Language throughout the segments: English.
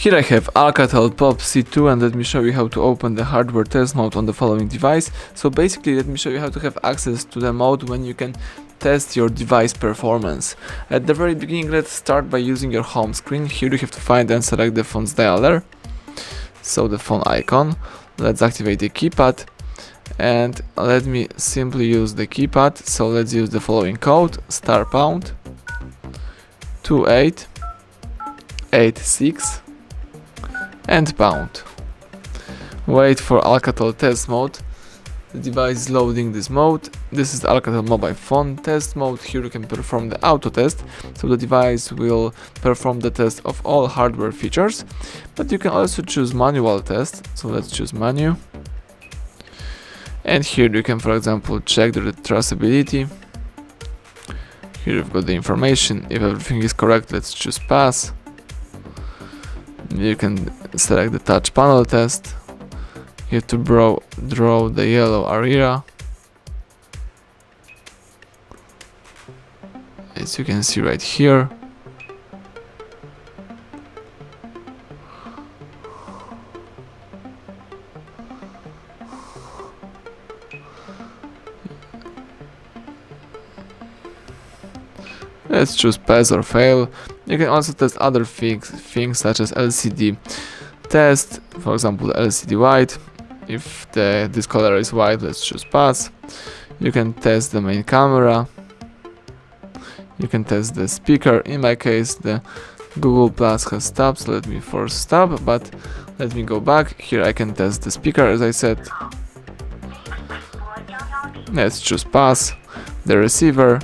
Here I have ALCATEL Pop C2, and let me show you how to open the hardware test mode on the following device. So basically, let me show you how to have access to the mode when you can test your device performance. At the very beginning, let's start by using your home screen. Here you have to find and select the phone's dialer, so the phone icon. Let's activate the keypad, and let me simply use the keypad. So let's use the following code: *# 2886 and pound. Wait for ALCATEL test mode. The device is loading this mode. This is the ALCATEL mobile phone test mode. Here you can perform the auto test, so the device will perform the test of all hardware features, but you can also choose manual test. So let's choose menu, and here you can, for example, check the traceability. Here you've got the information. If everything is correct, let's choose pass. You can select the touch panel test. You have to draw the yellow area. As you can see right here. Let's choose pass or fail. You can also test other things such as LCD test, for example LCD white. If this color is white, let's choose pass. You can test the main camera. You can test the speaker. In my case, the Google Plus has stopped, so let me force stop, but let me go back. Here I can test the speaker, as I said. Let's choose pass. The receiver.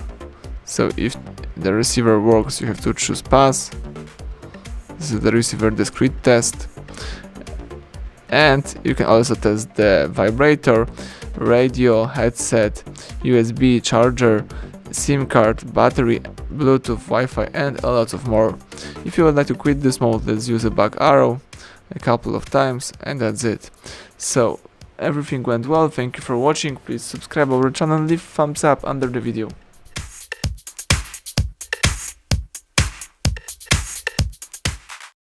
So if the receiver works, you have to choose pass. This is the receiver discrete test. And you can also test the vibrator, radio, headset, USB charger, SIM card, battery, Bluetooth, Wi-Fi, and a lot of more. If you would like to quit this mode, let's use a back arrow a couple of times, and that's it. So everything went well. Thank you for watching. Please subscribe our channel and leave thumbs up under the video.